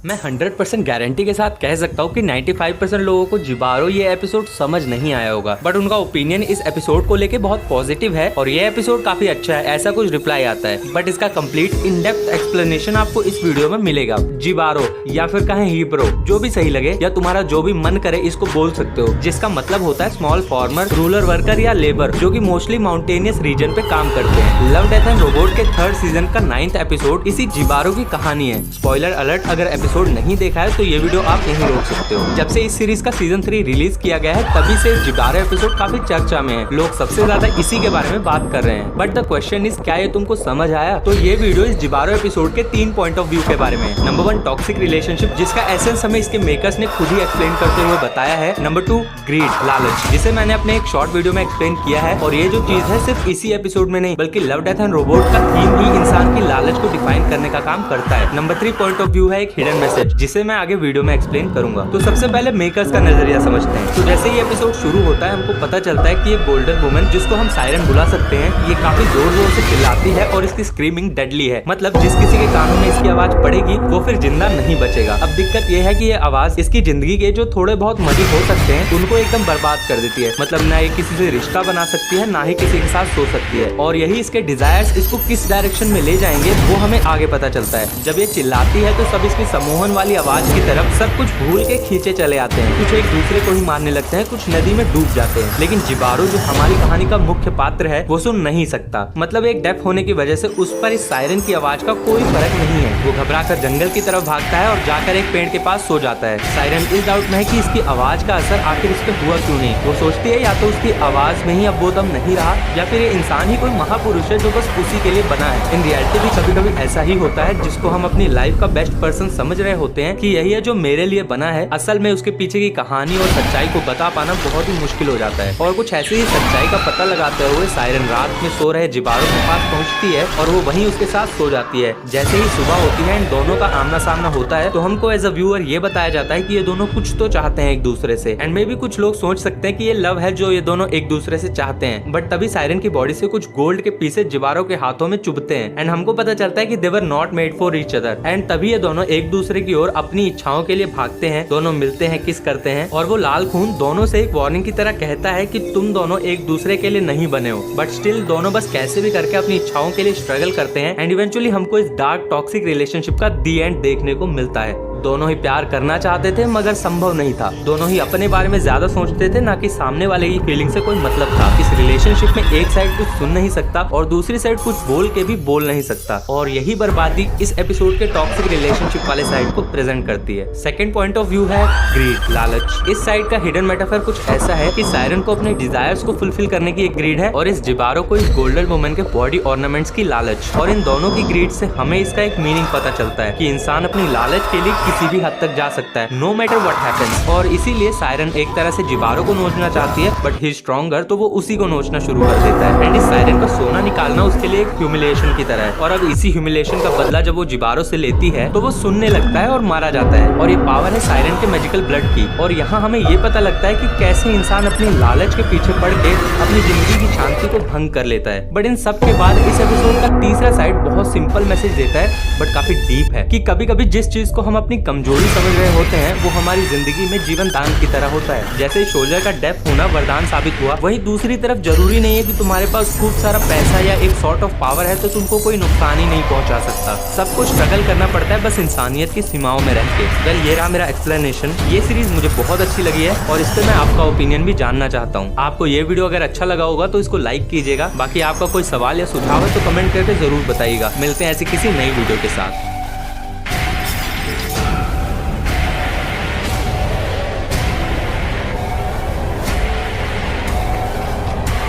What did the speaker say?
मैं 100% गारंटी के साथ कह सकता हूँ कि 95% लोगों को जिबारो ये एपिसोड समझ नहीं आया होगा, बट उनका ओपिनियन इस एपिसोड को लेके बहुत पॉजिटिव है और ये एपिसोड काफी अच्छा है, ऐसा कुछ रिप्लाई आता है। बट इसका कंप्लीट इन डेप्थ एक्सप्लेनेशन आपको इस वीडियो में मिलेगा। जिबारो या फिर कहें हीब्रो, जो भी सही लगे या तुम्हारा जो भी मन करे इसको बोल सकते हो, जिसका मतलब होता है स्मॉल फार्मर, रूरल वर्कर या लेबर, जो कि मोस्टली माउंटेनियस रीजन पे काम करते हैं। लव डेथ एंड रोबोट के 3rd सीजन का 9th एपिसोड इसी जिबारो की कहानी है। स्पॉइलर अलर्ट, अगर एपिसोड नहीं देखा है तो ये वीडियो आप यहीं रोक सकते हो। जब से इस सीरीज का सीजन 3 रिलीज किया गया है तभी से जिबारो एपिसोड काफी चर्चा में है, लोग सबसे ज्यादा इसी के बारे में बात कर रहे हैं। बट द क्वेश्चन इज, क्या ये तुमको समझ आया? तो ये वीडियो इस जिबारो एपिसोड के 3 पॉइंट ऑफ व्यू के बारे में है। नंबर 1 टॉक्सिक रिलेशनशिप, जिसका एसेंस हमें इसके मेकर्स ने खुद ही एक्सप्लेन करते हुए बताया है। नंबर 2 ग्रीड, लालच, जिसे मैंने अपने एक शॉर्ट वीडियो में एक्सप्लेन किया है, और ये जो चीज है सिर्फ इसी एपिसोड में नहीं बल्कि लव डेथ एंड रोबोट का थीम ही इंसान की लालच को डिफाइन करने का काम करता है। नंबर 3 पॉइंट ऑफ व्यू है एक हिडन मैसेज, जिसे मैं आगे वीडियो में एक्सप्लेन करूंगा। तो सबसे पहले मेकर्स का नजरिया समझते हैं। तो जैसे ये एपिसोड शुरू होता है हमको पता चलता है कि एक गोल्डन वुमन, जिसको हम सायरन बुला सकते हैं, ये काफी जोर जोर से चिल्लाती है और इसकी स्क्रीमिंग डेडली है। मतलब जिस किसी के कानों में इसकी आवाज पड़ेगी वो फिर जिंदा नहीं बचेगा। अब दिक्कत ये है कि ये आवाज इसकी जिंदगी के जो थोड़े बहुत मजे हो सकते हैं उनको एकदम बर्बाद कर देती है। मतलब ना ये किसी से रिश्ता बना सकती है, ना ही किसी के साथ सो सकती है, और यही इसके डिजायर्स इसको किस डायरेक्शन में ले जाएंगे वो हमें आगे पता चलता है। जब ये चिल्लाती है तो सब इसकी सम्मोहन वाली आवाज की तरफ सब कुछ भूल के खींचे चले आते हैं। कुछ एक दूसरे को ही मारने लगते हैं, कुछ नदी में डूब जाते हैं। लेकिन जिबारो, जो हमारी कहानी का मुख्य पात्र है, वो सुन नहीं सकता। मतलब एक डेफ होने की वजह से उस पर इस सायरन की आवाज का कोई फर्क नहीं है। वो घबराकर जंगल की तरफ भागता है और जाकर एक पेड़ के पास सो जाता है। सायरन इस डाउट में है कि इसकी आवाज का असर आखिर इस पे हुआ क्यों नहीं। वो सोचती है या तो उसकी आवाज में ही अब वो दम नहीं रहा, या फिर ये इंसान ही कोई महापुरुष है जो बस उसी के लिए बना है। इन रियलिटी भी कभी कभी ऐसा ही होता है, जिसको हम अपनी लाइफ का बेस्ट पर्सन समझ रहे होते हैं कि यही है जो मेरे लिए बना है, असल में उसके पीछे की कहानी और सच्चाई को बता पाना बहुत ही मुश्किल हो जाता है। और कुछ ऐसी ही सच्चाई का पता लगाते हुए सायरन रात में सो रहे जिबारो के पास पहुंचती है और वो वहीं उसके साथ सो जाती है। जैसे ही सुबह होती है इन दोनों का आमना सामना होता है तो हमको एज अ व्यूअर ये बताया जाता है कि ये दोनों कुछ तो चाहते हैं एक दूसरे से। एंड मे भी कुछ लोग सोच सकते हैं कि ये लव है जो ये दोनों एक दूसरे से चाहते हैं, बट तभी सायरन की बॉडी से कुछ गोल्ड के पीसेस जिबारो के हाथों में चुभते हैं एंड हमको पता चलता है कि they were not made for each other. And तभी ये दोनों एक दूसरे की ओर अपनी इच्छाओं के लिए भागते हैं। दोनों मिलते हैं, किस करते हैं, और वो लाल खून दोनों से एक वार्निंग की तरह कहता है कि तुम दोनों एक दूसरे के लिए नहीं बने हो। बट स्टिल दोनों बस कैसे भी करके अपनी इच्छाओं के लिए स्ट्रगल करते हैं एंड इवेंचुअली हमको इस डार्क टॉक्सिक रिलेशनशिप का दी एंड देखने को मिलता है। दोनों ही प्यार करना चाहते थे मगर संभव नहीं था। दोनों ही अपने बारे में ज्यादा सोचते थे, ना कि सामने वाले की फीलिंग से कोई मतलब था। इस रिलेशनशिप में एक साइड कुछ सुन नहीं सकता और दूसरी साइड कुछ बोल के भी बोल नहीं सकता, और यही बर्बादी इस एपिसोड के टॉक्सिक रिलेशनशिप वाले साइड को प्रेजेंट करती है। सेकंड पॉइंट ऑफ व्यू है ग्रीड, लालच। इस साइड का हिडन मेटाफर कुछ ऐसा है कि सायरन को अपने डिजायर्स को फुलफिल करने की एक ग्रीड है और इस जिबारो को इस गोल्डन वुमन के बॉडी ऑर्नामेंट्स की लालच। और इन दोनों की ग्रीड से हमें इसका एक मीनिंग पता चलता है कि इंसान अपनी लालच के लिए किसी भी हद तक जा सकता है, नो मैटर व्हाट हैपेंस। और इसीलिए सायरन एक तरह से जिबारो को नोचना चाहती है, बट ही स्ट्रॉन्गर, तो वो उसी को नोचना शुरू कर देता है। एंड इस सायरन का सोना निकालना उसके लिए एक ह्यूमिलिएशन की तरह है, और अब इसी ह्यूमिलिएशन का बदला जब वो जिबारो से लेती है तो वो सुनने लगता है और मारा जाता है। और ये पावर है सायरन के मैजिकल ब्लड की। और यहाँ हमें ये पता लगता है कि कैसे इंसान अपनी लालच के पीछे पड़ के अपनी जिंदगी की शांति को भंग कर लेता है। बट इन सब के बाद इस एपिसोड का तीसरा साइड बहुत सिंपल मैसेज देता है, बट काफी डीप है, कि कभी कभी जिस चीज को हम अपनी कमजोरी समझ रहे होते हैं वो हमारी जिंदगी में जीवन दान की तरह होता है। जैसे सोल्जर का डेफ होना वरदान साबित हुआ, वहीं दूसरी तरफ जरूरी नहीं है कि तुम्हारे पास खूब सारा पैसा या एक सॉर्ट ऑफ पावर है तो तुमको कोई नुकसान ही नहीं पहुंचा सकता। सबको स्ट्रगल करना पड़ता है, बस इंसानियत की सीमाओं में रह के। वेल, ये रहा मेरा एक्सप्लेनेशन। ये सीरीज मुझे बहुत अच्छी लगी है और इस पे मैं आपका ओपिनियन भी जानना चाहता हूँ। आपको ये वीडियो अगर अच्छा लगा होगा तो इसको लाइक कीजिएगा। बाकी आपका कोई सवाल या सुझाव है तो कमेंट करके जरूर बताइएगा। मिलते हैं ऐसी किसी नई वीडियो के साथ।